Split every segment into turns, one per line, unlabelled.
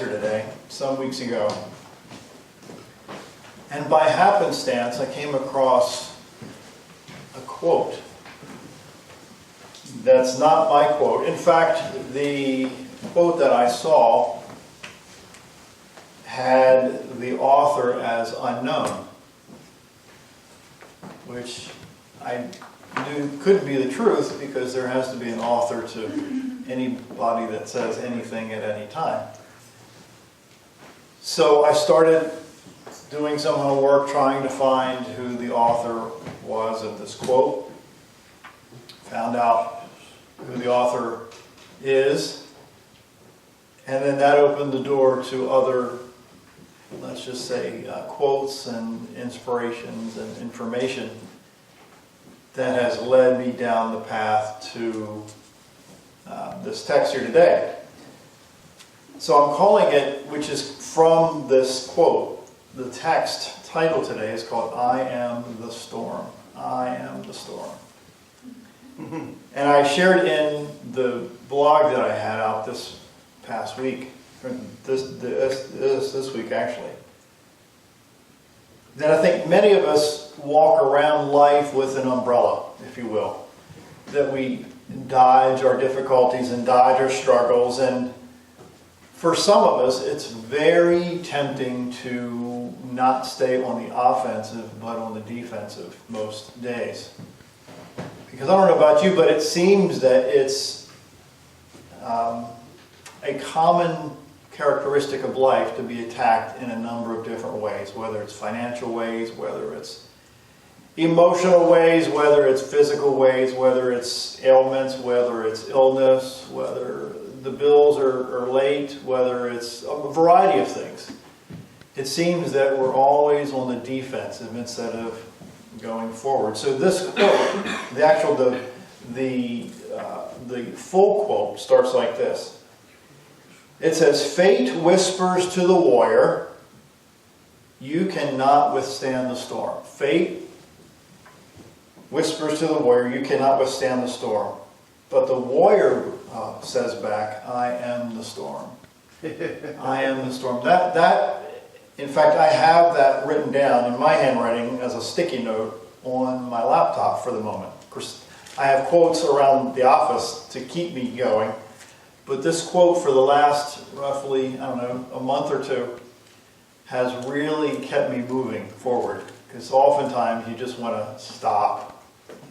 here today, some weeks ago. And by happenstance, I came across a quote. That's not my quote. In fact, the quote that I saw had the author as unknown, which I knew couldn't be the truth because there has to be an author to anybody that says anything at any time. So I started doing some homework trying to find who the author was of this quote. Found out who the author is, and then that opened the door to other, let's just say, quotes and inspirations and information that has led me down the path to this text here today. So I'm calling it, which is from this quote, the text title today is called I Am the Storm. I Am the Storm. And I shared in the blog that I had out this past week, or this week actually, that I think many of us walk around life with an umbrella, if you will, that we dodge our difficulties and dodge our struggles, and for some of us it's very tempting to not stay on the offensive but on the defensive most days. Because I don't know about you, but it seems that it's a common characteristic of life to be attacked in a number of different ways, whether it's financial ways, whether it's emotional ways, whether it's physical ways, whether it's ailments, whether it's illness, whether the bills are late, whether it's a variety of things. It seems that we're always on the defensive instead of going forward. So this quote, the full quote starts like this. It says, "Fate whispers to the warrior, you cannot withstand the storm." Fate whispers to the warrior, you cannot withstand the storm. But the warrior says back, I am the storm. I am the storm. In fact, I have that written down in my handwriting as a sticky note on my laptop for the moment. Of course, I have quotes around the office to keep me going. But this quote for the last roughly, a month or two has really kept me moving forward. Because oftentimes you just want to stop.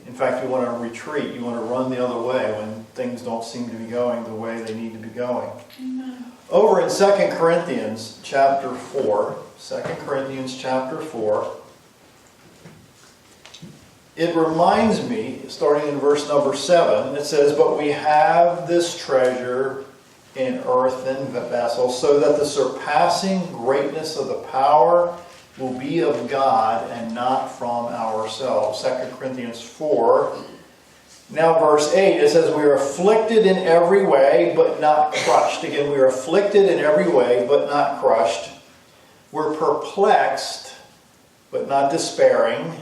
In fact, you want to retreat. You want to run the other way when things don't seem to be going the way they need to be going. Amen. Over in 2 Corinthians chapter 4, 2 Corinthians chapter 4, it reminds me, starting in verse number 7, it says, "But we have this treasure in earthen vessels, so that the surpassing greatness of the power will be of God and not from ourselves." 2 Corinthians 4. Now verse 8, it says, "We are afflicted in every way, but not crushed." Again, we are afflicted in every way, but not crushed. We're perplexed, but not despairing.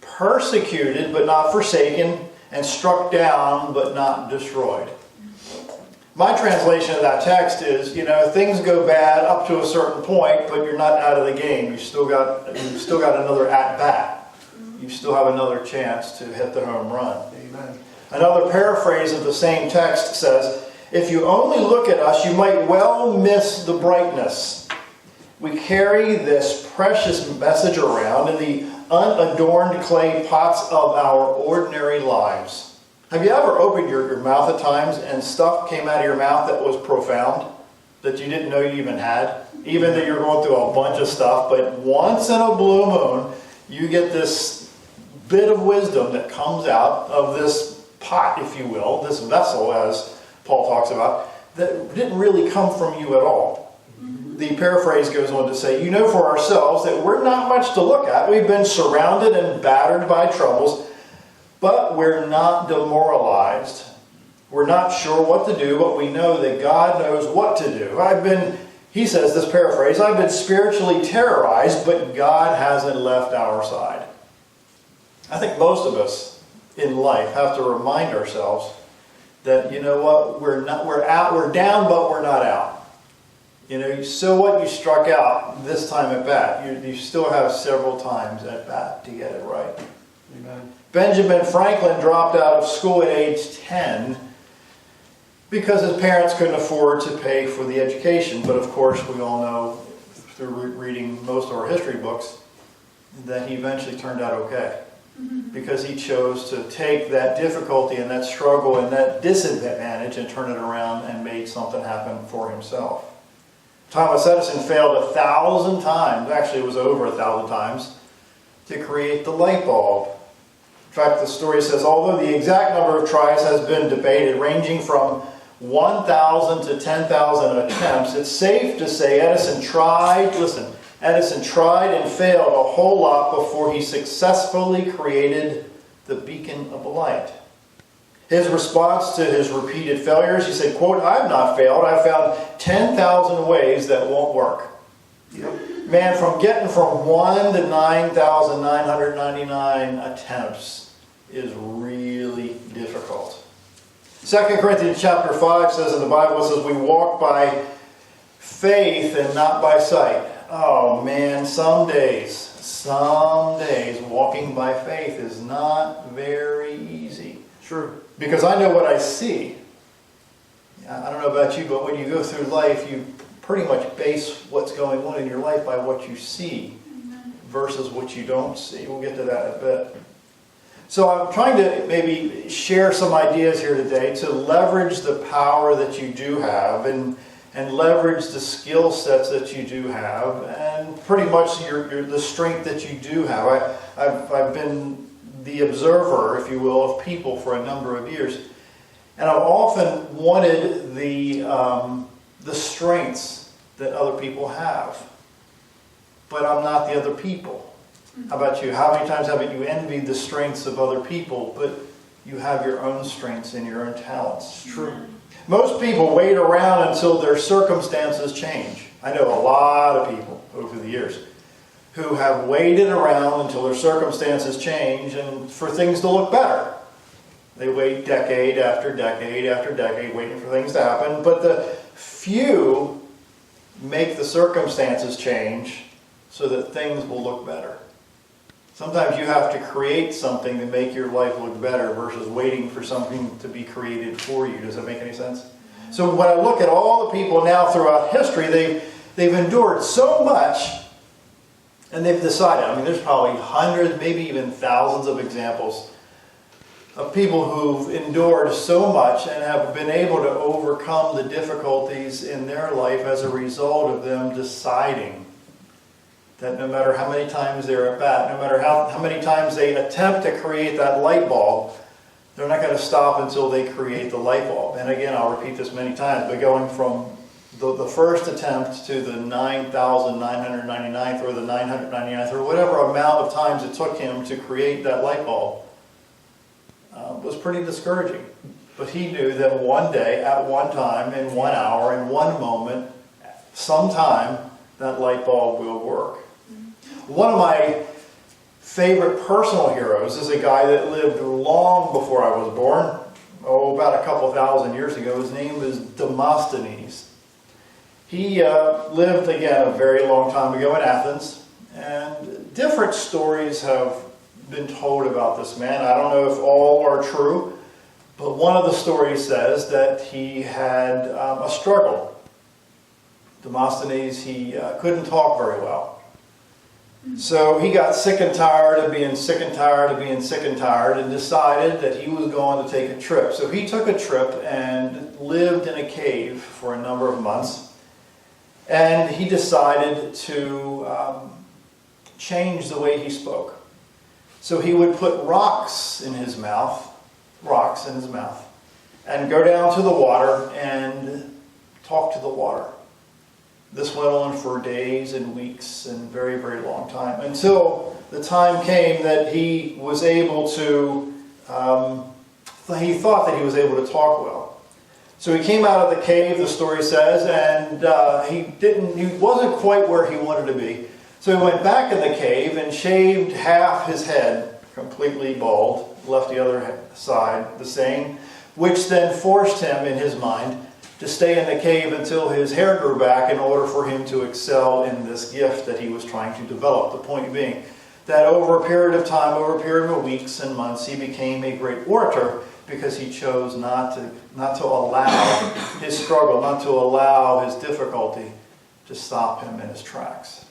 Persecuted, but not forsaken. And struck down, but not destroyed. My translation of that text is, things go bad up to a certain point, but you're not out of the game. You've still got another at-bat. You still have another chance to hit the home run. Amen. Another paraphrase of the same text says, "If you only look at us, you might well miss the brightness. We carry this precious message around in the unadorned clay pots of our ordinary lives." Have you ever opened your mouth at times and stuff came out of your mouth that was profound, that you didn't know you even had? Even though you're going through a bunch of stuff, but once in a blue moon, you get this bit of wisdom that comes out of this pot, if you will, this vessel, as Paul talks about, that didn't really come from you at all. The paraphrase goes on to say, "You know for ourselves that we're not much to look at. We've been surrounded and battered by troubles, but we're not demoralized. We're not sure what to do, but we know that God knows what to do. He says, this paraphrase, I've been spiritually terrorized, but God hasn't left our side." I think most of us in life have to remind ourselves that, we're down, but we're not out. So what, you struck out this time at bat. You still have several times at bat to get it right.
Amen.
Benjamin Franklin dropped out of school at age 10 because his parents couldn't afford to pay for the education. But of course, we all know through reading most of our history books that he eventually turned out okay. Because he chose to take that difficulty and that struggle and that disadvantage and turn it around and made something happen for himself. Thomas Edison failed 1,000 times, actually it was over 1,000 times, to create the light bulb. In fact, the story says, although the exact number of tries has been debated, ranging from 1,000 to 10,000 attempts, it's safe to say Edison tried and failed a whole lot before he successfully created the beacon of light. His response to his repeated failures, he said, quote, "I've not failed. I've found 10,000 ways that won't work."
Yep.
Man, from getting from 1 to 9,999 attempts is really difficult. 2 Corinthians chapter 5 says in the Bible, it says, we walk by faith and not by sight. Oh man, some days walking by faith is not very easy.
Sure.
Because I know what I see. I don't know about you, but when you go through life, you pretty much base what's going on in your life by what you see versus what you don't see. We'll get to that in a bit. So I'm trying to maybe share some ideas here today to leverage the power that you do have and leverage the skill sets that you do have and pretty much the strength that you do have. I've been the observer, if you will, of people for a number of years. And I've often wanted the strengths that other people have. But I'm not the other people. How about you? How many times haven't you envied the strengths of other people, but you have your own strengths and your own talents?
It's true.
Most people wait around until their circumstances change. I know a lot of people over the years who have waited around until their circumstances change and for things to look better. They wait decade after decade after decade waiting for things to happen, but the few make the circumstances change so that things will look better. Sometimes you have to create something to make your life look better versus waiting for something to be created for you. Does that make any sense? So when I look at all the people now throughout history, they've endured so much and they've decided, there's probably hundreds, maybe even thousands of examples of people who've endured so much and have been able to overcome the difficulties in their life as a result of them deciding that no matter how many times they're at bat, no matter how many times they attempt to create that light bulb, they're not going to stop until they create the light bulb. And again, I'll repeat this many times, but going from the first attempt to the 9,999th or the 999th or whatever amount of times it took him to create that light bulb was pretty discouraging. But he knew that one day, at one time, in 1 hour, in one moment, sometime, that light bulb will work. One of my favorite personal heroes is a guy that lived long before I was born, about a couple thousand years ago. His name is Demosthenes. He lived, again, a very long time ago in Athens, and different stories have been told about this man. I don't know if all are true, but one of the stories says that he had a struggle. Demosthenes, he couldn't talk very well. So he got sick and tired of being sick and tired of being sick and tired and decided that he was going to take a trip. So he took a trip and lived in a cave for a number of months. And he decided to change the way he spoke. So he would put rocks in his mouth, and go down to the water and talk to the water. This went on for days and weeks and very, very long time until the time came that he was able to, he thought that he was able to talk well. So he came out of the cave, the story says, and he wasn't quite where he wanted to be. So he went back in the cave and shaved half his head, completely bald, left the other side the same, which then forced him, in his mind, to stay in the cave until his hair grew back in order for him to excel in this gift that he was trying to develop. The point being that over a period of time, over a period of weeks and months, he became a great orator because he chose not to allow his struggle, not to allow his difficulty to stop him in his tracks.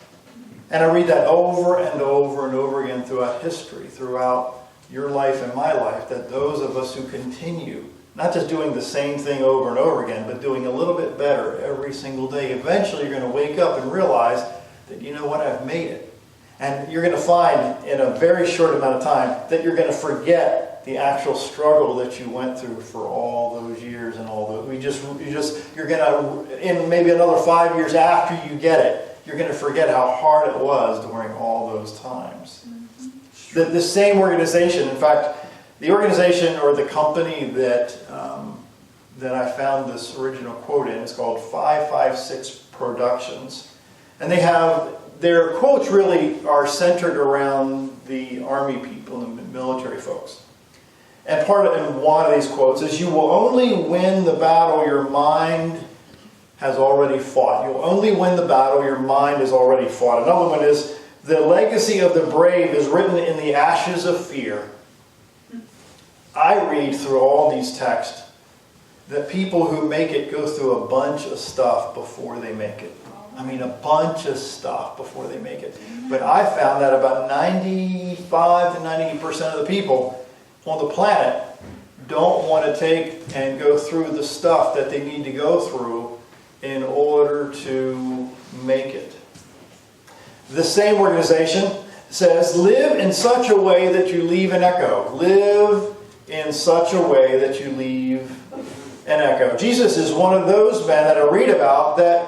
And I read that over and over and over again throughout history, throughout your life and my life, that those of us who continue, not just doing the same thing over and over again, but doing a little bit better every single day, eventually you're going to wake up and realize that, you know what, I've made it. And you're going to find in a very short amount of time that you're going to forget the actual struggle that you went through for all those years and all those. You're going to, in maybe another 5 years after you get it, you're going to forget how hard it was during all those times. The same organization, in fact, the organization or the company that I found this original quote in is called 556 Productions. And their quotes really are centered around the Army people and the military folks. And one of these quotes is, "You will only win the battle your mind has already fought." You'll only win the battle your mind has already fought. Another one is, "The legacy of the brave is written in the ashes of fear." I read through all these texts that people who make it go through a bunch of stuff before they make it. I mean, a bunch of stuff before they make it. But I found that about 95 to 90% of the people on the planet don't want to take and go through the stuff that they need to go through in order to make it. The same organization says, "Live in such a way that you leave an echo." Live in such a way that you leave an echo. Jesus is one of those men that I read about that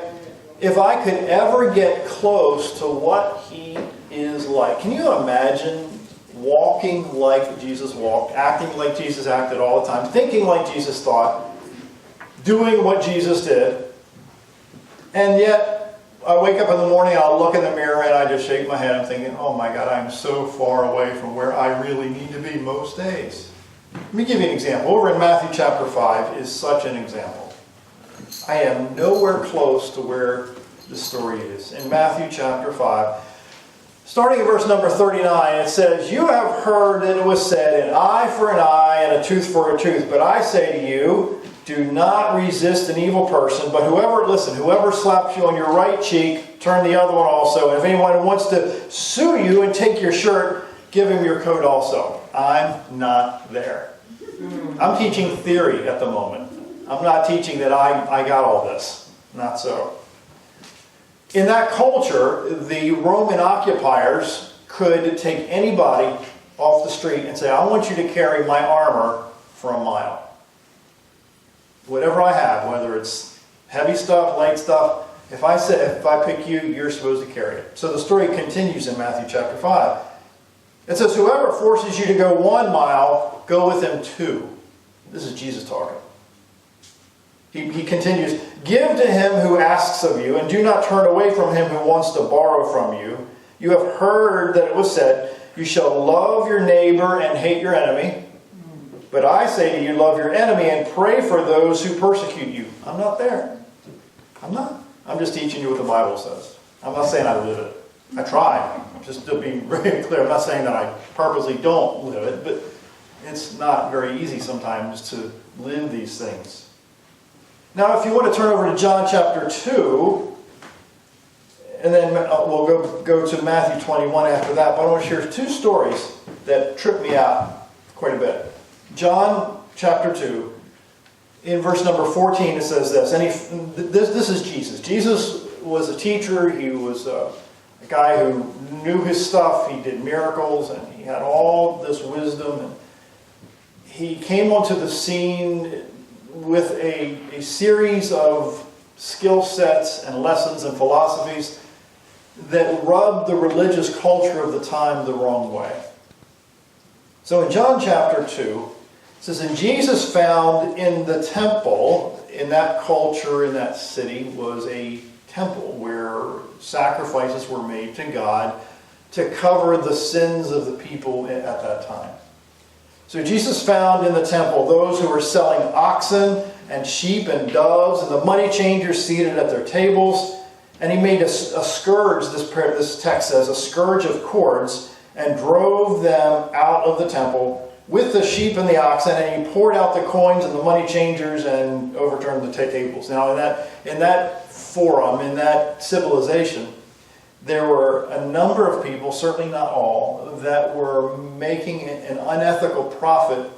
if I could ever get close to what he is like. Can you imagine walking like Jesus walked, acting like Jesus acted all the time, thinking like Jesus thought, doing what Jesus did, and yet I wake up in the morning, I'll look in the mirror and I just shake my head. I'm thinking, oh my God, I'm so far away from where I really need to be most days. Let me give you an example. Over in Matthew chapter 5 is such an example. I am nowhere close to where the story is. In Matthew chapter 5, starting at verse number 39, it says, "You have heard that it was said, an eye for an eye and a tooth for a tooth. But I say to you, do not resist an evil person, but whoever slaps you on your right cheek, turn the other one also. And if anyone wants to sue you and take your shirt, give him your coat also." I'm not there. I'm teaching theory at the moment. I'm not teaching that I got all this. Not so. In that culture, the Roman occupiers could take anybody off the street and say, "I want you to carry my armor for a mile. Whatever I have, whether it's heavy stuff, light stuff, if I pick you, you're supposed to carry it." So the story continues in Matthew chapter 5. It says, "Whoever forces you to go 1 mile, go with him 2. This is Jesus talking. He continues, "Give to him who asks of you, and do not turn away from him who wants to borrow from you. You have heard that it was said, you shall love your neighbor and hate your enemy. But I say to you, love your enemy and pray for those who persecute you." I'm not there. I'm not. I'm just teaching you what the Bible says. I'm not saying I live it. I try. Just to be very clear, I'm not saying that I purposely don't live it, but it's not very easy sometimes to live these things. Now, if you want to turn over to John chapter 2, and then we'll go to Matthew 21 after that, but I want to share 2 stories that trip me out quite a bit. John chapter 2, in verse number 14, it says this, and this is Jesus. Jesus was a teacher. He was a guy who knew his stuff. He did miracles, and he had all this wisdom. And he came onto the scene with a series of skill sets and lessons and philosophies that rubbed the religious culture of the time the wrong way. So in John chapter 2, it says, "And Jesus found in the temple," in that culture, in that city, was a temple where sacrifices were made to God to cover the sins of the people at that time. So Jesus found in the temple those who were selling oxen and sheep and doves, and the money changers seated at their tables. And he made a scourge, this text says, a scourge of cords, and drove them out of the temple with the sheep and the oxen, and he poured out the coins and the money changers and overturned the tables. Now in that forum, in that civilization, there were a number of people, certainly not all, that were making an unethical profit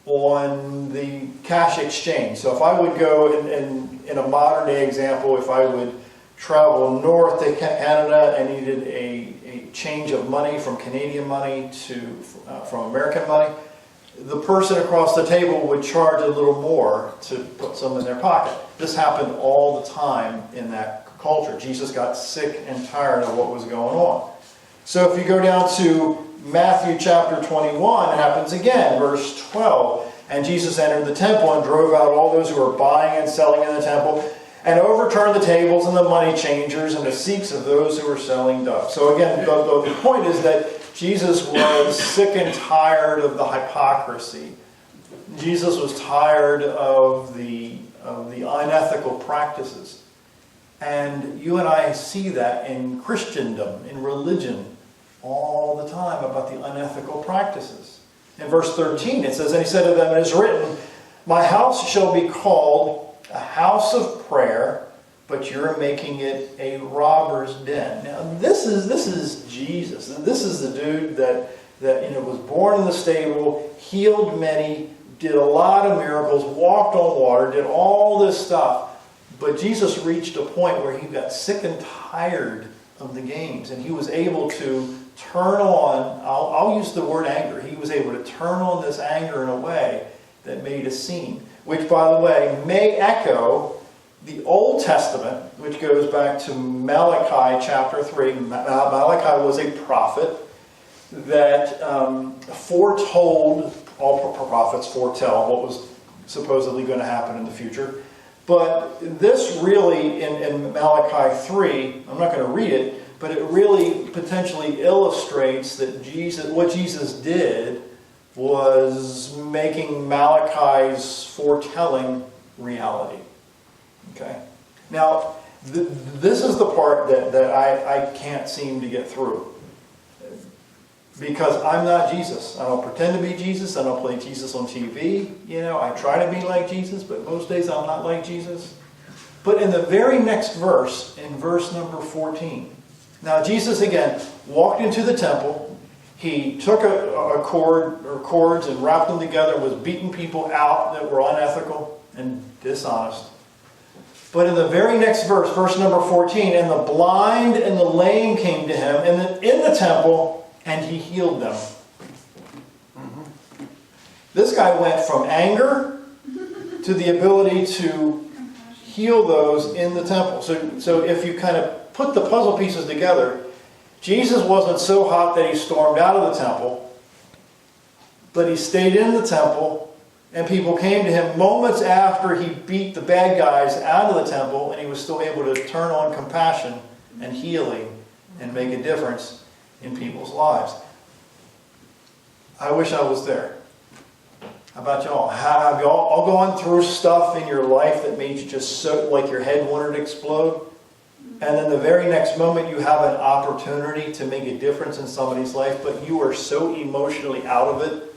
on the cash exchange. So if I would go, in a modern day example, if I would travel north to Canada and needed a change of money from Canadian money to from American money, the person across the table would charge a little more to put some in their pocket. This happened all the time in that culture. Jesus got sick and tired of what was going on. So if you go down to Matthew chapter 21, it happens again, verse 12. And Jesus entered the temple and drove out all those who were buying and selling in the temple, and overturned the tables and the money changers and the seats of those who were selling doves. So again, the point is that Jesus was sick and tired of the hypocrisy. Jesus was tired of the unethical practices. And you and I see that in Christendom, in religion, all the time about the unethical practices. In verse 13 it says, and he said to them, it is written, my house shall be called a house of prayer, but you're making it a robber's den. Now this is Jesus. This is the dude that was born in the stable, healed many, did a lot of miracles, walked on water, did all this stuff. But Jesus reached a point where he got sick and tired of the games, and he was able to turn on, I'll use the word anger, he was able to turn on this anger in a way that made a scene, which, by the way, may echo the Old Testament, which goes back to Malachi chapter 3. Malachi was a prophet that foretold, all prophets foretell what was supposedly going to happen in the future. But this really, in Malachi 3, I'm not going to read it, but it really potentially illustrates that what Jesus did was making Malachi's foretelling reality. Okay? Now, this is the part that I can't seem to get through. Because I'm not Jesus. I don't pretend to be Jesus. I don't play Jesus on TV. I try to be like Jesus, but most days I'm not like Jesus. But in the very next verse, in verse number 14, now Jesus again walked into the temple. He took a cord or cords and wrapped them together and was beating people out that were unethical and dishonest. But in the very next verse, verse number 14, and the blind and the lame came to him in the temple, and he healed them. This guy went from anger to the ability to heal those in the temple. So if you kind of put the puzzle pieces together, Jesus wasn't so hot that he stormed out of the temple, but he stayed in the temple, and people came to him moments after he beat the bad guys out of the temple, and he was still able to turn on compassion and healing and make a difference in people's lives. I wish I was there. How about y'all? Have y'all all gone through stuff in your life that made you just so like your head wanted to explode? And then the very next moment you have an opportunity to make a difference in somebody's life, but you are so emotionally out of it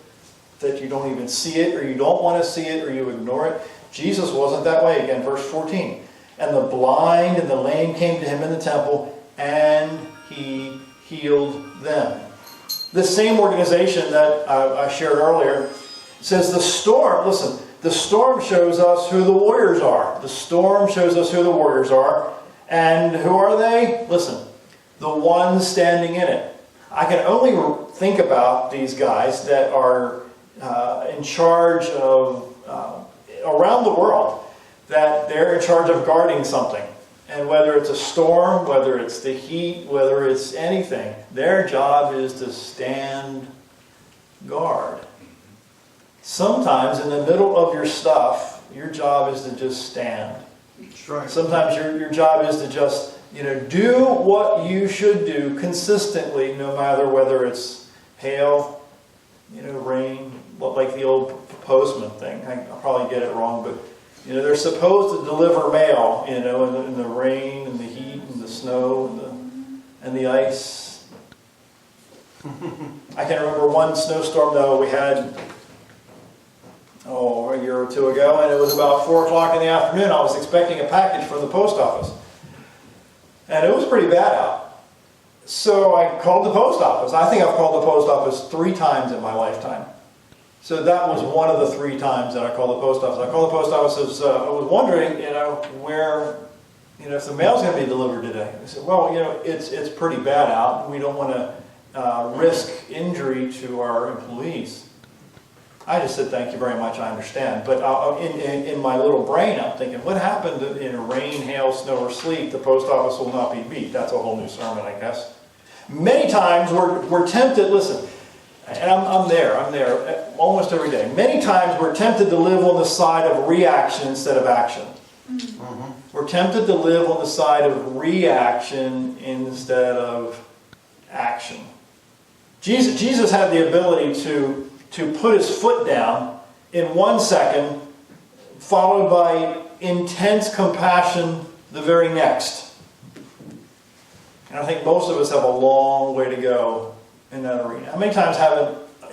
that you don't even see it, or you don't want to see it, or you ignore it. Jesus wasn't that way. Again, verse 14. And the blind and the lame came to him in the temple, and he healed them. This same organization that I shared earlier says the storm, listen, the storm shows us who the warriors are. The storm shows us who the warriors are. And who are they? Listen, the ones standing in it. I can only think about these guys that are in charge of, around the world, that they're in charge of guarding something. And whether it's a storm, whether it's the heat, whether it's anything, their job is to stand guard. Sometimes in the middle of your stuff, your job is to just stand.
That's right.
Sometimes your job is to just, do what you should do consistently, no matter whether it's hail, rain, like the old postman thing. I'll probably get it wrong, but They're supposed to deliver mail, in the rain and the heat and the snow and the ice. I can remember one snowstorm, though, we had, a year or two ago, and it was about 4 o'clock in the afternoon. I was expecting a package from the post office. And it was pretty bad out. So I called the post office. I think I've called the post office 3 times in my lifetime. So that was one of the 3 times that I called the post office. I called the post office. I was wondering, where, if the mail's going to be delivered today. They said, well, it's pretty bad out. We don't want to risk injury to our employees. I just said, thank you very much, I understand. But in my little brain, I'm thinking, what happened in rain, hail, snow, or sleet? The post office will not be beat. That's a whole new sermon, I guess. Many times we're tempted, listen, and I'm there almost every day. Many times we're tempted to live on the side of reaction instead of action. Mm-hmm. We're tempted to live on the side of reaction instead of action. Jesus had the ability to put his foot down in 1 second, followed by intense compassion the very next. And I think most of us have a long way to go in that arena. How many times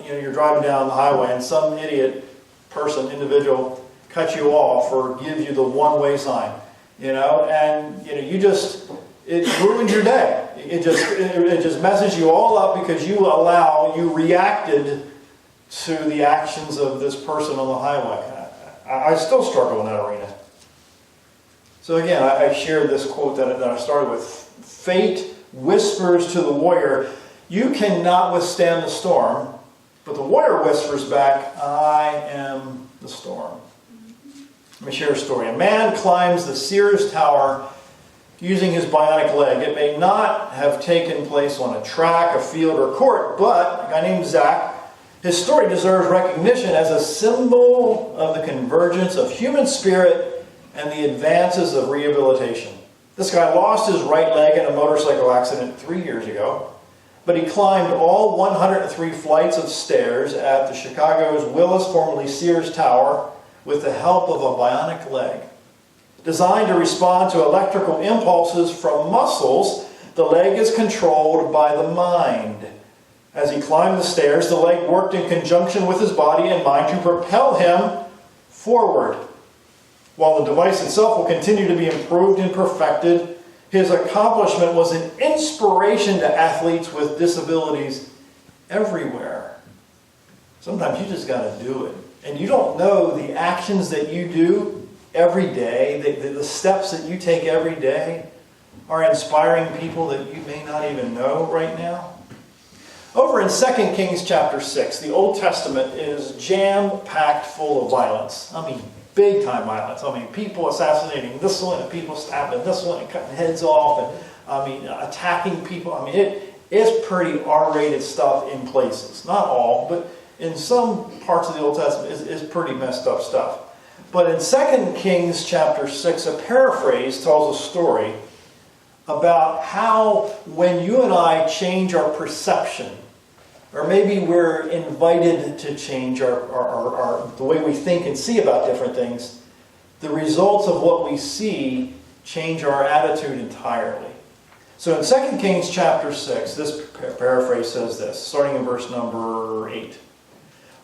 you're driving down the highway and some idiot person, individual, cuts you off or gives you the one-way sign, and it ruins your day. It just messes you all up because you reacted to the actions of this person on the highway. I still struggle in that arena. So again, I shared this quote that I started with. Fate whispers to the warrior, you cannot withstand the storm. But the warrior whispers back, I am the storm. Let me share a story. A man climbs the Sears Tower using his bionic leg. It may not have taken place on a track, a field, or court, but a guy named Zach, his story deserves recognition as a symbol of the convergence of human spirit and the advances of rehabilitation. This guy lost his right leg in a motorcycle accident 3 years ago, but he climbed all 103 flights of stairs at the Chicago's Willis, formerly Sears Tower, with the help of a bionic leg. Designed to respond to electrical impulses from muscles, the leg is controlled by the mind. As he climbed the stairs, the leg worked in conjunction with his body and mind to propel him forward. While the device itself will continue to be improved and perfected, his accomplishment was an inspiration to athletes with disabilities everywhere. Sometimes you just got to do it. And you don't know the actions that you do every day, the steps that you take every day are inspiring people that you may not even know right now. Over in 2 Kings chapter 6, the Old Testament is jam-packed full of violence. I mean, big-time violence. I mean, people assassinating this one, and people stabbing this one, and cutting heads off, and attacking people. I mean, it's pretty R-rated stuff in places. Not all, but in some parts of the Old Testament is pretty messed up stuff. But in 2 Kings chapter 6, a paraphrase tells a story about how when you and I change our perception, or maybe we're invited to change our the way we think and see about different things, the results of what we see change our attitude entirely. So in 2 Kings chapter 6, this paraphrase says this, starting in verse number 8.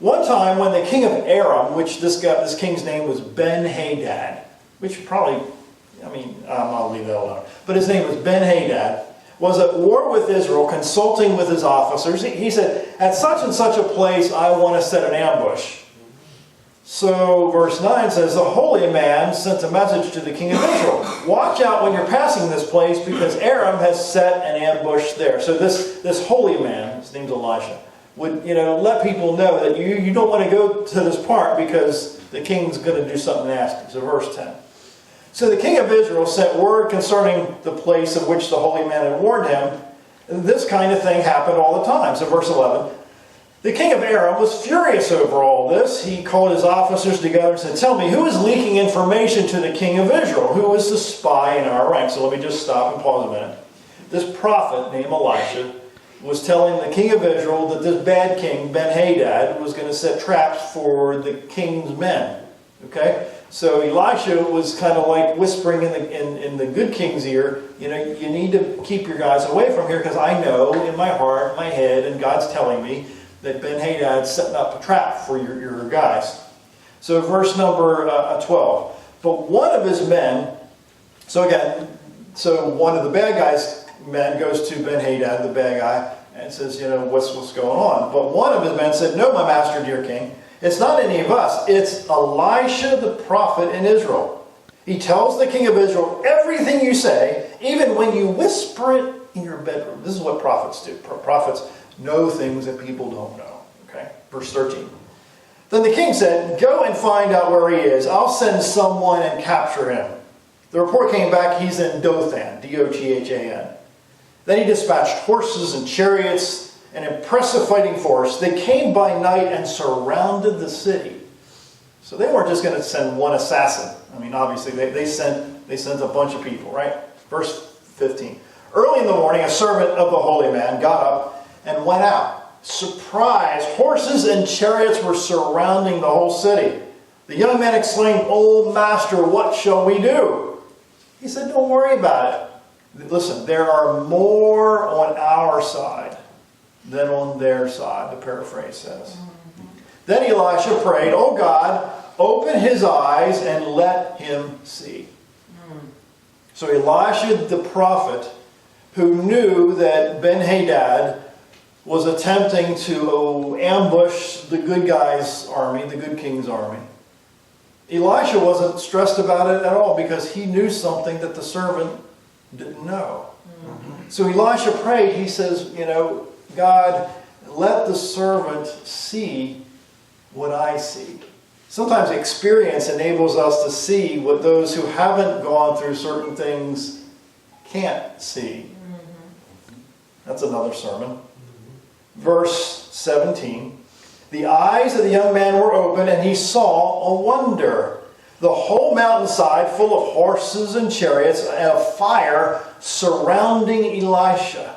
One time when the king of Aram, which this king's name was Ben-Hadad, which probably, I'll leave that alone. But his name was Ben-Hadad, was at war with Israel, consulting with his officers. He said, at such and such a place, I want to set an ambush. So verse 9 says, the holy man sent a message to the king of Israel. Watch out when you're passing this place, because Aram has set an ambush there. So this holy man, his name's Elisha, would let people know that you don't want to go to this part because the king's going to do something nasty. So verse 10. So the king of Israel sent word concerning the place of which the holy man had warned him. This kind of thing happened all the time. So verse 11. The king of Aram was furious over all this. He called his officers together and said, tell me, who is leaking information to the king of Israel? Who is the spy in our ranks? So let me just stop and pause a minute. This prophet named Elisha was telling the king of Israel that this bad king, Ben-Hadad, was going to set traps for the king's men. Okay? So Elisha was kind of like whispering in the good king's ear, you need to keep your guys away from here because I know in my heart, my head, and God's telling me that Ben-Hadad's setting up a trap for your guys. So verse number 12. But one of his men, so one of the bad guys' men goes to Ben-Hadad, the bad guy, and says, what's going on? But one of his men said, no, my master, dear king, it's not any of us. It's Elisha the prophet in Israel. He tells the king of Israel everything you say, even when you whisper it in your bedroom. This is what prophets do. Prophets know things that people don't know. Okay, verse 13. Then the king said, go and find out where he is. I'll send someone and capture him. The report came back, he's in Dothan, D-O-T-H-A-N. Then he dispatched horses and chariots, an impressive fighting force. They came by night and surrounded the city. So they weren't just going to send one assassin. I mean, obviously, they sent a bunch of people, right? Verse 15. Early in the morning, a servant of the holy man got up and went out. Surprised, horses and chariots were surrounding the whole city. The young man exclaimed, "Oh, master, what shall we do?" He said, don't worry about it. Listen, there are more on our side than on their side, the paraphrase says. Then Elisha prayed, "Oh God, open his eyes and let him see." So Elisha the prophet, who knew that Ben-Hadad was attempting to ambush the good guy's army, the good king's army, Elisha wasn't stressed about it at all because he knew something that the servant didn't know. So Elisha prayed, he says, God, let the servant see what I see. Sometimes experience enables us to see what those who haven't gone through certain things can't see. That's another sermon. Verse 17. The eyes of the young man were open, and he saw a wonder. The whole mountainside full of horses and chariots, and a fire surrounding Elisha.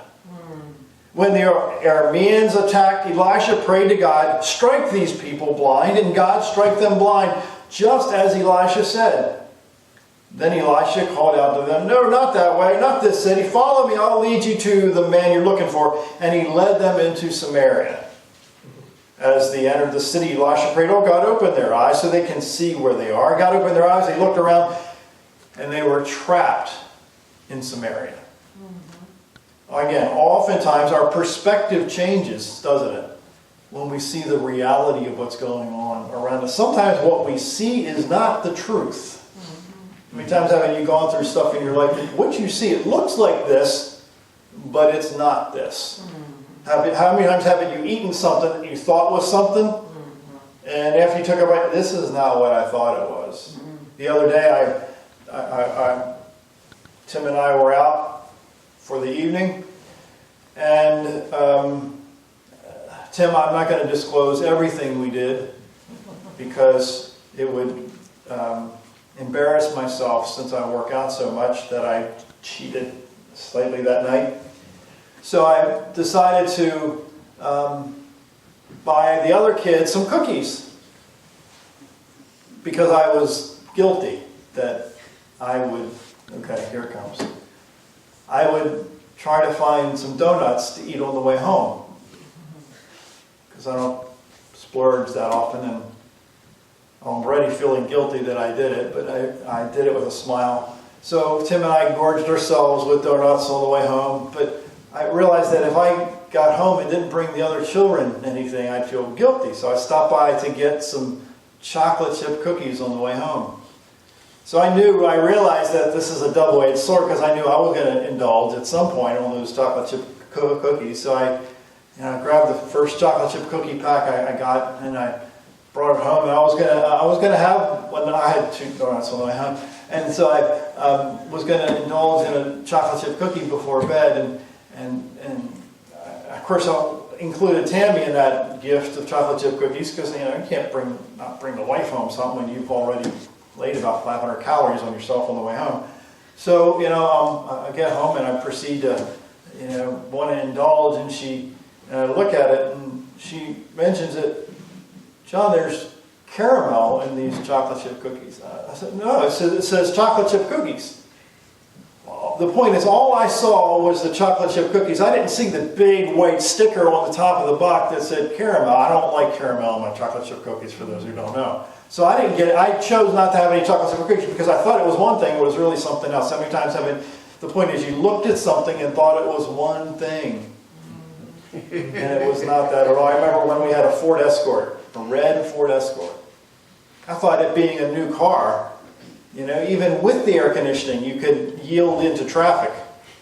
When the Arameans attacked, Elisha prayed to God, "Strike these people blind," and God struck them blind, just as Elisha said. Then Elisha called out to them, "No, not that way, not this city. Follow me, I'll lead you to the man you're looking for." And he led them into Samaria. As they entered the city, Elisha prayed, "Oh God, open their eyes so they can see where they are." God opened their eyes, they looked around, and they were trapped in Samaria. Again, oftentimes our perspective changes, doesn't it? When we see the reality of what's going on around us. Sometimes what we see is not the truth. How many times have you gone through stuff in your life? What you see, it looks like this, but it's not this. How many times haven't you eaten something that you thought was something? And after you took a bite, this is not what I thought it was. The other day, Tim and I were out for the evening, and Tim, I'm not going to disclose everything we did because it would embarrass myself since I work out so much that I cheated slightly that night. So I decided to buy the other kids some cookies because I was guilty that I would, okay, here it comes. I would try to find some donuts to eat on the way home because I don't splurge that often, and I'm already feeling guilty that I did it, but I did it with a smile. So Tim and I gorged ourselves with donuts on the way home, but I realized that if I got home and didn't bring the other children anything, I'd feel guilty. So I stopped by to get some chocolate chip cookies on the way home. So I realized that this is a double-edged sword because I knew I was going to indulge at some point on those chocolate chip cookies. So I grabbed the first chocolate chip cookie pack I got, and I brought it home. And I was gonna have when I had 2 donuts on the way home, and so I was going to indulge in a chocolate chip cookie before bed, and of course I included Tammy in that gift of chocolate chip cookies because you can't not bring the wife home something when you've already laid about 500 calories on yourself on the way home. So I get home and I proceed to want to indulge, and I look at it and she mentions it. "John, there's caramel in these chocolate chip cookies. I said, no, it says chocolate chip cookies. Well, the point is, all I saw was the chocolate chip cookies. I didn't see the big white sticker on the top of the box that said caramel. I don't like caramel in my chocolate chip cookies, for those who don't know. So I didn't get it. I chose not to have any chocolate chip cookies because I thought it was one thing, it was really something else. How many times the point is, you looked at something and thought it was one thing. And it was not that at all. I remember when we had a Ford Escort, a red Ford Escort. I thought it being a new car, even with the air conditioning, you could yield into traffic.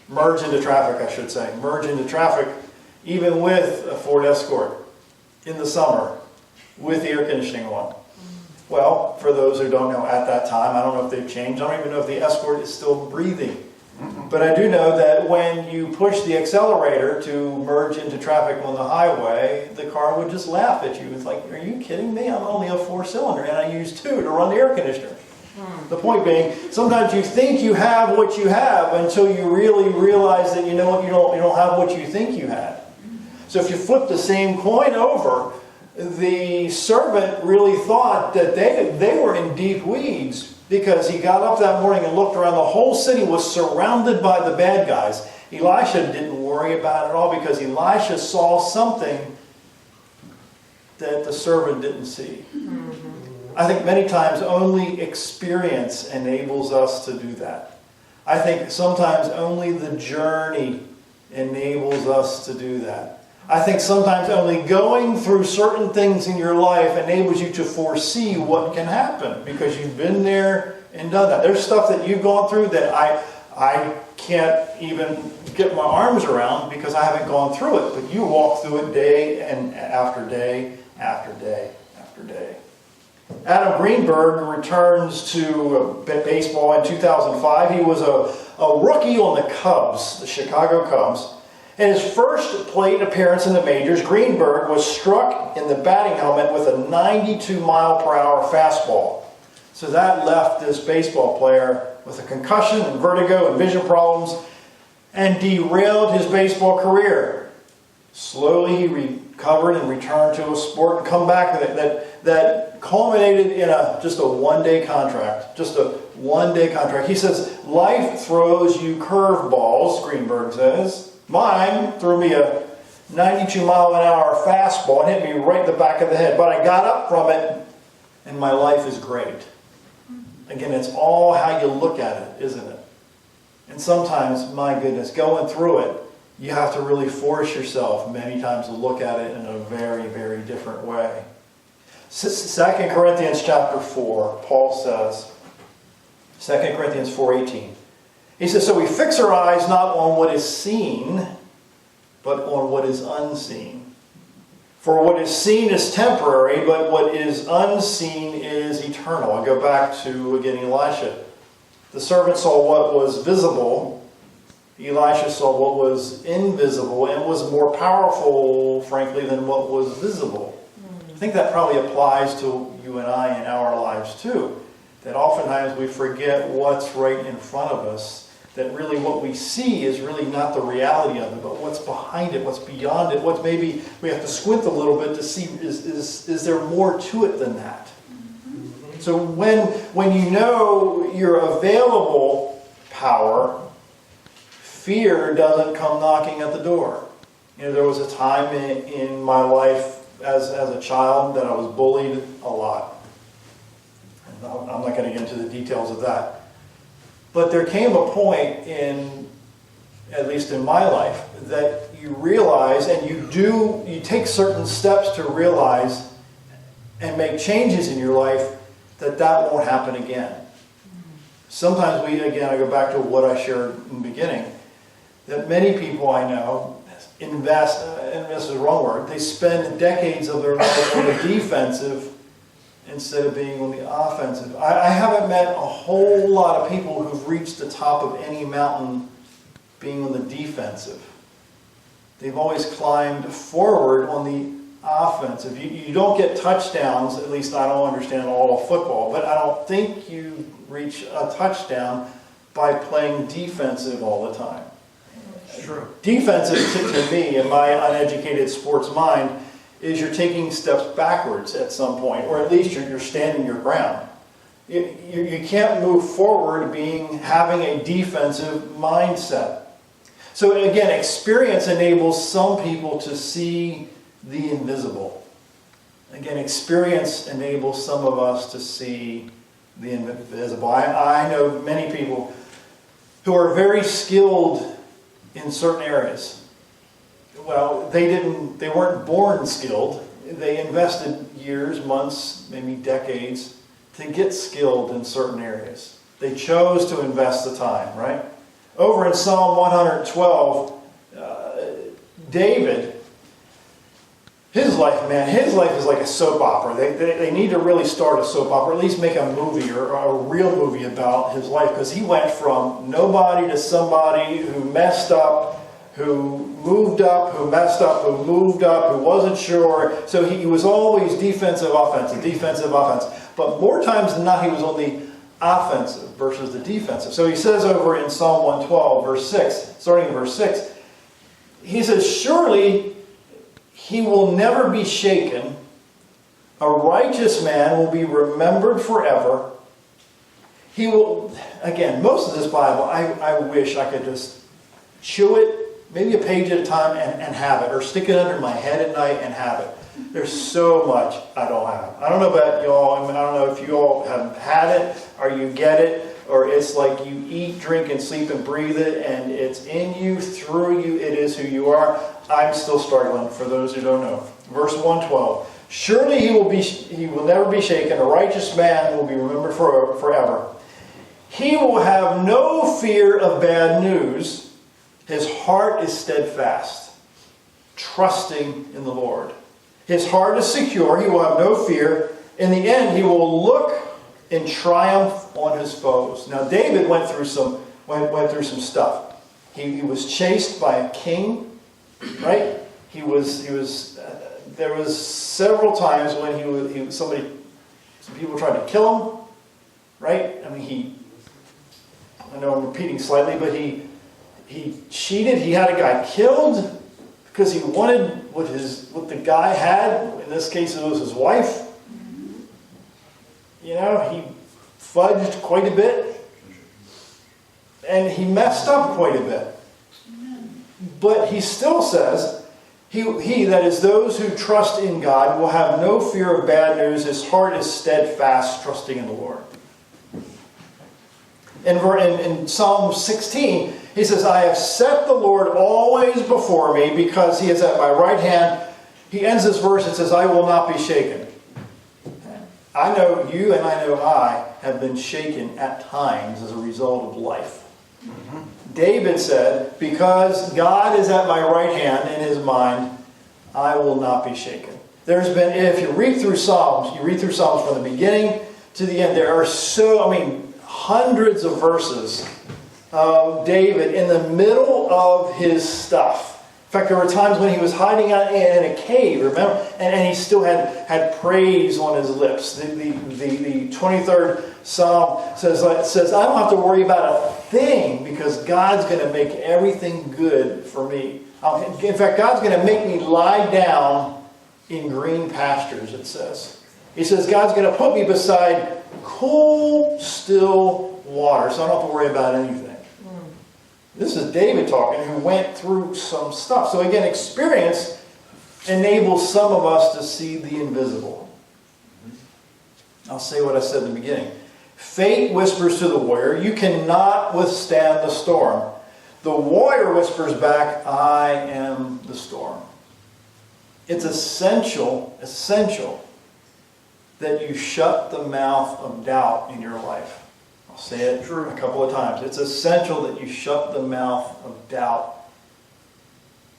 Merge into traffic, I should say. Merge into traffic, even with a Ford Escort in the summer, with the air conditioning on. Well, for those who don't know, at that time, I don't know if they've changed. I don't even know if the Escort is still breathing. But I do know that when you push the accelerator to merge into traffic on the highway, the car would just laugh at you. It's like, are you kidding me? I'm only a 4-cylinder and I use 2 to run the air conditioner. The point being, sometimes you think you have what you have until you really realize that you don't have what you think you had. So if you flip the same coin over, the servant really thought that they were in deep weeds, because he got up that morning and looked around. The whole city was surrounded by the bad guys. Elisha didn't worry about it at all, because Elisha saw something that the servant didn't see. I think many times only experience enables us to do that. I think sometimes only the journey enables us to do that. I think sometimes only going through certain things in your life enables you to foresee what can happen, because you've been there and done that. There's stuff that you've gone through that I can't even get my arms around because I haven't gone through it. But you walk through it day and after day after day after day. Adam Greenberg returns to baseball in 2005. He was a rookie on the Cubs, the Chicago Cubs. In his first plate appearance in the majors, Greenberg was struck in the batting helmet with a 92-mile-per-hour fastball. So that left this baseball player with a concussion and vertigo and vision problems, and derailed his baseball career. Slowly he recovered and returned to a sport and come back that culminated in just a one-day contract. Just a one-day contract. He says, life throws you curveballs, Greenberg says. Mine threw me a 92-mile-an-hour fastball and hit me right in the back of the head. But I got up from it, and my life is great. Again, it's all how you look at it, isn't it? And sometimes, my goodness, going through it, you have to really force yourself many times to look at it in a very, very different way. 2 Corinthians chapter 4, Paul says, 2 Corinthians 4:18. He says, so we fix our eyes not on what is seen, but on what is unseen. For what is seen is temporary, but what is unseen is eternal. I go back to, again, Elisha. The servant saw what was visible. Elisha saw what was invisible and was more powerful, frankly, than what was visible. I think that probably applies to you and I in our lives too. That oftentimes we forget what's right in front of us. That really what we see is really not the reality of it, but what's behind it, what's beyond it, what maybe we have to squint a little bit to see, is there more to it than that? So when you know your available power, fear doesn't come knocking at the door. There was a time in my life as a child that I was bullied a lot. And I'm not going to get into the details of that. But there came a point at least in my life, that you realize and you take certain steps to realize and make changes in your life that won't happen again. Sometimes I go back to what I shared in the beginning, that many people I know invest, and this is the wrong word, they spend decades of their life on the defensive instead of being on the offensive. I haven't met a whole lot of people who've reached the top of any mountain being on the defensive. They've always climbed forward on the offensive. You don't get touchdowns, at least I don't understand all of football, but I don't think you reach a touchdown by playing defensive all the time.
Sure.
Defensive, to me, in my uneducated sports mind, is you're taking steps backwards at some point, or at least you're standing your ground. You can't move forward having a defensive mindset. So again, experience enables some people to see the invisible. Again, experience enables some of us to see the invisible. I know many people who are very skilled in certain areas. Well, they weren't born skilled. They invested years, months, maybe decades to get skilled in certain areas. They chose to invest the time, right? Over in Psalm 112, David, his life is like a soap opera. They need to really start a soap opera, at least make a movie or a real movie about his life, because he went from nobody to somebody who messed up, who moved up, who messed up, who moved up, who wasn't sure. So he was always defensive, offense. But more times than not, he was on the offensive versus the defensive. So he says over in Psalm 112, verse 6, starting in verse 6, he says, surely he will never be shaken. A righteous man will be remembered forever. He will, again, most of this Bible, I wish I could just chew it, maybe a page at a time, and have it, or stick it under my head at night and have it. There's so much I don't have. I don't know about y'all. I don't know if you all have had it, or you get it, or it's like you eat, drink, and sleep and breathe it, and it's in you, through you, it is who you are. I'm still struggling, for those who don't know. Verse 112. Surely he will never be shaken. A righteous man will be remembered forever. He will have no fear of bad news. His heart is steadfast, trusting in the Lord. His heart is secure. He will have no fear. In the end, he will look in triumph on his foes. Now, David went through some stuff. He was chased by a king, right? There was several times when some people tried to kill him, right? I mean, I know I'm repeating slightly, but he cheated. He had a guy killed because he wanted what the guy had. In this case, it was his wife. You know, he fudged quite a bit. And he messed up quite a bit. But he still says, he, that is those who trust in God, will have no fear of bad news. His heart is steadfast, trusting in the Lord. In Psalm 16, he says, I have set the Lord always before me because he is at my right hand. He ends this verse and says, I will not be shaken. I know you and I know I have been shaken at times as a result of life. David said, because God is at my right hand in his mind, I will not be shaken. There's been, if you read through Psalms from the beginning to the end, there are hundreds of verses of David in the middle of his stuff. In fact, there were times when he was hiding out in a cave, remember? And he still had praise on his lips. The 23rd Psalm says, I don't have to worry about a thing because God's going to make everything good for me. In fact, God's going to make me lie down in green pastures, it says. He says, God's going to put me beside cool, still water, so I don't have to worry about anything. This is David talking, who went through some stuff. So again, experience enables some of us to see the invisible. I'll say what I said in the beginning. Fate whispers to the warrior, you cannot withstand the storm. The warrior whispers back, I am the storm. It's essential that you shut the mouth of doubt in your life. I'll say it a couple of times. It's essential that you shut the mouth of doubt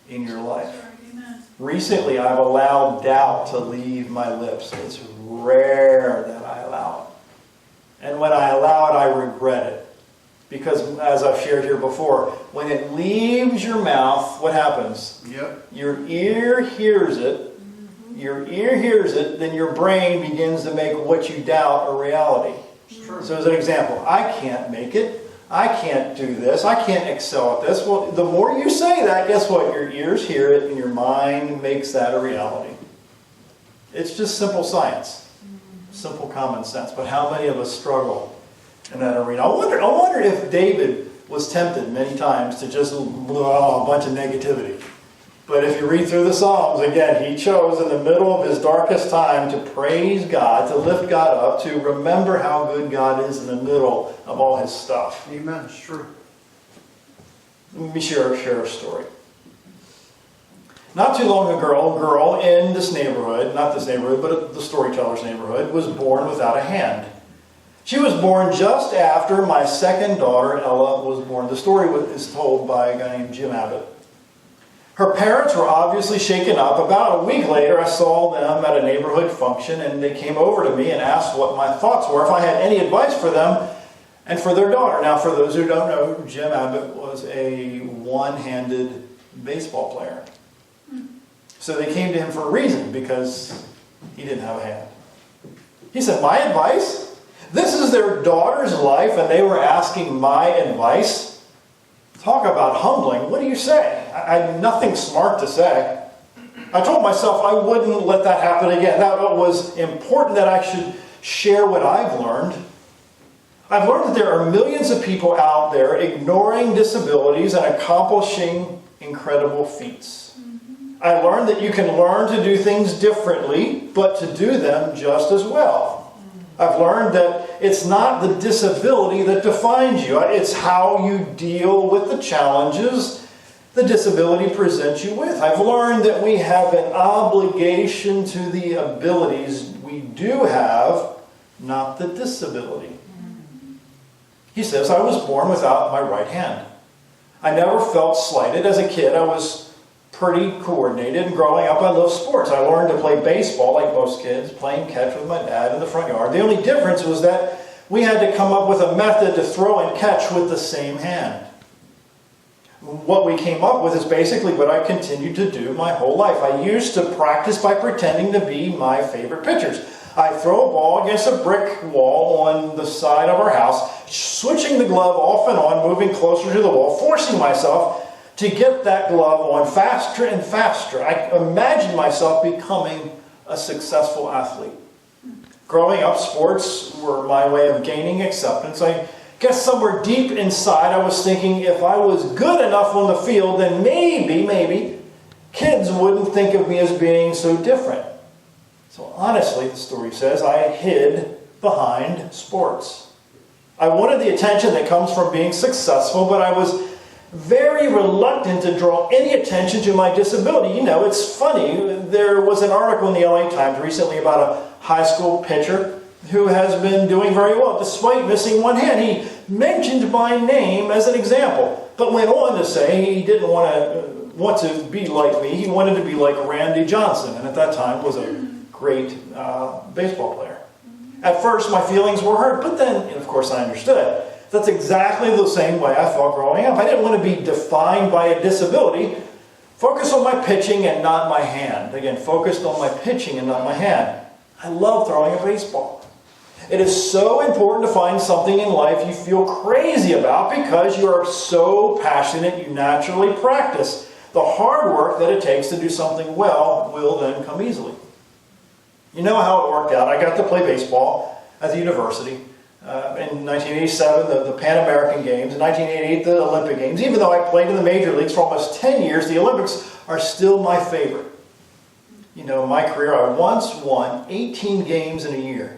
in your life. Recently, I've allowed doubt to leave my lips. It's rare that I allow it. And when I allow it, I regret it. Because, as I've shared here before, when it leaves your mouth, what happens? Yep. Your ear hears it. Then your brain begins to make what you doubt a reality. So as an example, I can't make it. I can't do this. I can't excel at this. Well, the more you say that, guess what? Your ears hear it and your mind makes that a reality. It's just simple science, simple common sense. But how many of us struggle in that arena? I wonder if David was tempted many times to just blow a bunch of negativity. But if you read through the Psalms, again, he chose in the middle of his darkest time to praise God, to lift God up, to remember how good God is in the middle of all his stuff.
Amen. It's true.
Let me share a story. Not too long ago, a girl in this neighborhood, not this neighborhood, but the storyteller's neighborhood, was born without a hand. She was born just after my second daughter, Ella, was born. The story is told by a guy named Jim Abbott. Her parents were obviously shaken up. About a week later, I saw them at a neighborhood function, and they came over to me and asked what my thoughts were, if I had any advice for them and for their daughter. Now, for those who don't know, Jim Abbott was a one-handed baseball player. So they came to him for a reason, because he didn't have a hand. He said, my advice? This is their daughter's life, and they were asking my advice? Talk about humbling. What do you say? I had nothing smart to say. I told myself I wouldn't let that happen again. That was important that I should share what I've learned. I've learned that there are millions of people out there ignoring disabilities and accomplishing incredible feats. I learned that you can learn to do things differently, but to do them just as well. I've learned that it's not the disability that defines you. It's how you deal with the challenges the disability presents you with. I've learned that we have an obligation to the abilities we do have, not the disability. He says, I was born without my right hand. I never felt slighted. As a kid, I was pretty coordinated, and growing up I loved sports. I learned to play baseball like most kids, playing catch with my dad in the front yard. The only difference was that we had to come up with a method to throw and catch with the same hand. What we came up with is basically what I continued to do my whole life. I used to practice by pretending to be my favorite pitchers. I'd throw a ball against a brick wall on the side of our house, switching the glove off and on, moving closer to the wall, forcing myself to get that glove on faster and faster. I imagined myself becoming a successful athlete. Growing up, sports were my way of gaining acceptance. I guess somewhere deep inside I was thinking if I was good enough on the field, then maybe, kids wouldn't think of me as being so different. So honestly, the story says, I hid behind sports. I wanted the attention that comes from being successful, but I was very reluctant to draw any attention to my disability. You know, it's funny. There was an article in the LA Times recently about a high school pitcher who has been doing very well despite missing one hand. He mentioned my name as an example, but went on to say he didn't want to be like me. He wanted to be like Randy Johnson, and at that time was a great baseball player. At first, my feelings were hurt, but then, of course, I understood. That's exactly the same way I felt growing up. I didn't want to be defined by a disability. Focus on my pitching and not my hand. Again, focused on my pitching and not my hand. I love throwing a baseball. It is so important to find something in life you feel crazy about because you are so passionate you naturally practice. The hard work that it takes to do something well will then come easily. You know how it worked out. I got to play baseball at the university. In 1987, the Pan American Games. In 1988, the Olympic Games. Even though I played in the major leagues for almost 10 years, the Olympics are still my favorite. You know, in my career, I once won 18 games in a year.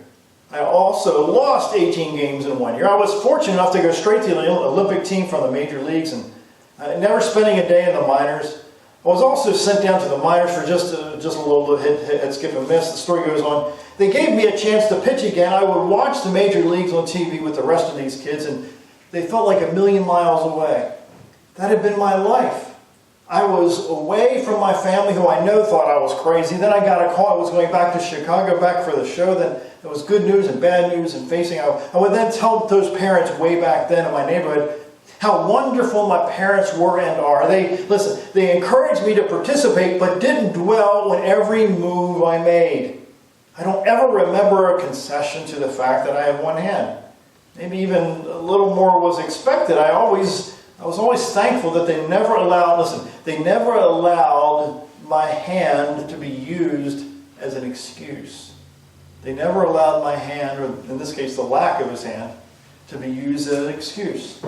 I also lost 18 games in 1 year. I was fortunate enough to go straight to the Olympic team from the major leagues and never spending a day in the minors. I was also sent down to the minors for just a little hit, skip, and miss. The story goes on. They gave me a chance to pitch again. I would watch the major leagues on TV with the rest of these kids, and they felt like a million miles away. That had been my life. I was away from my family, who I know thought I was crazy. Then I got a call. I was going back to Chicago, back for the show. Then there was good news and bad news and facing. I would then tell those parents way back then in my neighborhood how wonderful my parents were and are. They encouraged me to participate, but didn't dwell on every move I made. I don't ever remember a concession to the fact that I had one hand. Maybe even a little more was expected. I was always thankful that they never allowed my hand to be used as an excuse. They never allowed my hand, or in this case the lack of his hand, to be used as an excuse.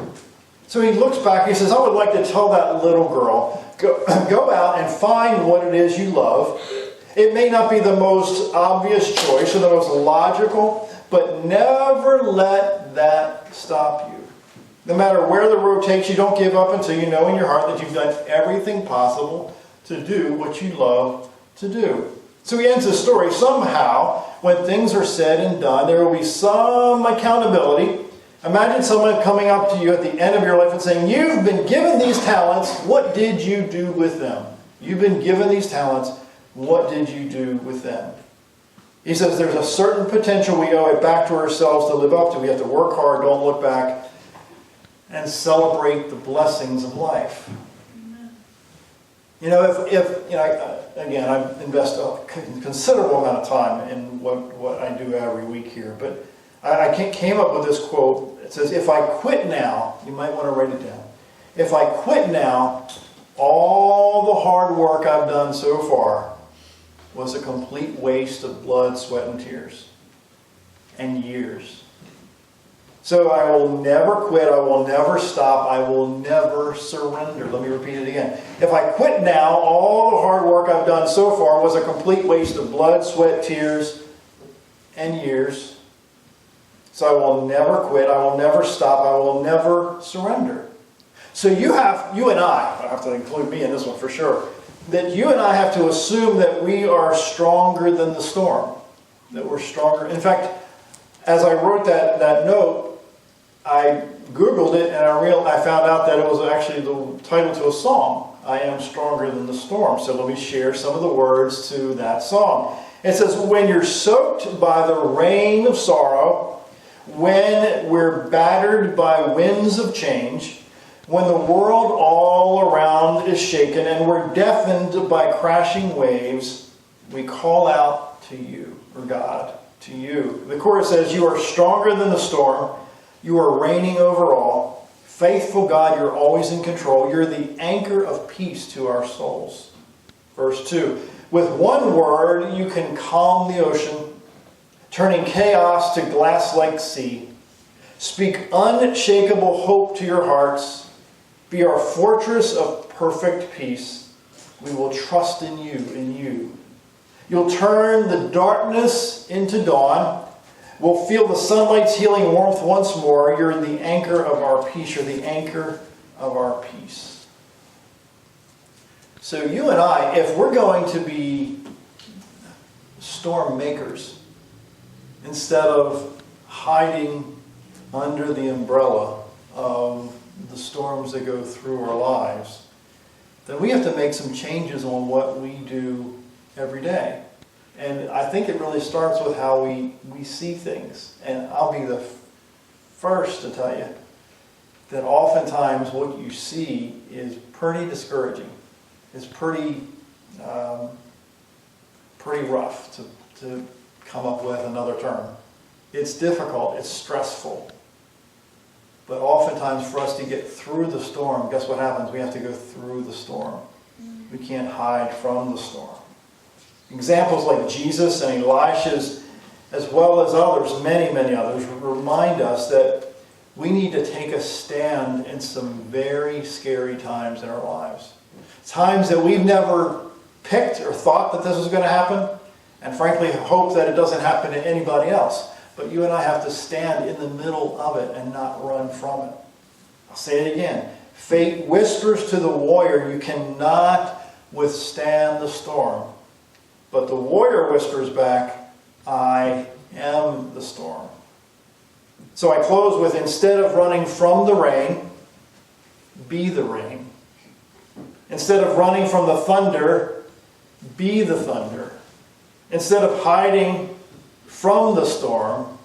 So he looks back and he says, I would like to tell that little girl, go out and find what it is you love. It may not be the most obvious choice or the most logical, but never let that stop you. No matter where the road takes you, don't give up until you know in your heart that you've done everything possible to do what you love to do. So he ends his story. Somehow, when things are said and done, there will be some accountability. Imagine someone coming up to you at the end of your life and saying, you've been given these talents, what did you do with them? You've been given these talents, what did you do with them? He says there's a certain potential we owe it back to ourselves to live up to. We have to work hard, don't look back, and celebrate the blessings of life. You know, again, I invest a considerable amount of time in what I do every week here, but I came up with this quote. It says, if I quit now, you might want to write it down. If I quit now, all the hard work I've done so far was a complete waste of blood, sweat, and tears. And years. So I will never quit. I will never stop. I will never surrender. Let me repeat it again. If I quit now, all the hard work I've done so far was a complete waste of blood, sweat, tears, and years. So I will never quit. I will never stop. I will never surrender. So you and I have to include me in this one for sure, that you and I have to assume that we are stronger than the storm. That we're stronger. In fact, as I wrote that note, I Googled it and I found out that it was actually the title to a song, I Am Stronger Than the Storm. So let me share some of the words to that song. It says, when you're soaked by the rain of sorrow, when we're battered by winds of change, when the world all around is shaken and we're deafened by crashing waves, we call out to you, or God, to you. The chorus says, you are stronger than the storm. You are reigning over all. Faithful God, you're always in control. You're the anchor of peace to our souls. Verse 2. With one word, you can calm the ocean, turning chaos to glass-like sea. Speak unshakable hope to your hearts. Be our fortress of perfect peace. We will trust in you, in you. You'll turn the darkness into dawn. We'll feel the sunlight's healing warmth once more. You're the anchor of our peace. You're the anchor of our peace. So you and I, if we're going to be storm makers, instead of hiding under the umbrella of the storms that go through our lives, then we have to make some changes on what we do every day. And I think it really starts with how we see things. And I'll be the first to tell you that oftentimes what you see is pretty discouraging. It's pretty rough to come up with another term. It's difficult. It's stressful. But oftentimes for us to get through the storm, guess what happens? We have to go through the storm. We can't hide from the storm. Examples like Jesus and Elisha's, as well as others, many, many others, remind us that we need to take a stand in some very scary times in our lives. Times that we've never picked or thought that this was going to happen, and frankly hope that it doesn't happen to anybody else. But you and I have to stand in the middle of it and not run from it. I'll say it again. Fate whispers to the warrior, you cannot withstand the storm. But the warrior whispers back, I am the storm. So I close with, instead of running from the rain, be the rain. Instead of running from the thunder, be the thunder. Instead of hiding from the storm,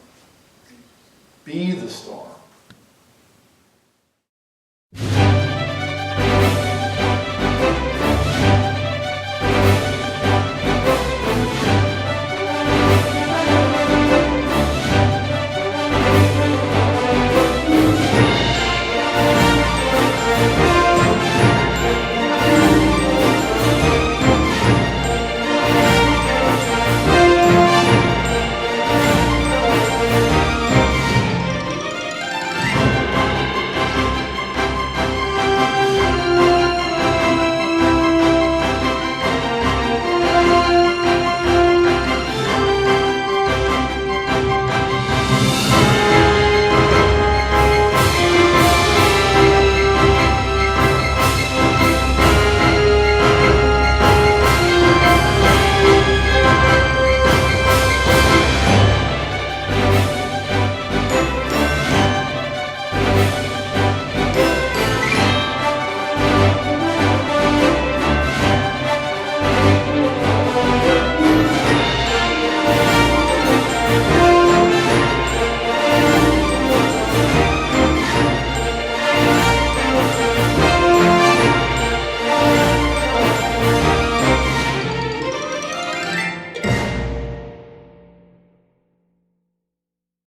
be the storm.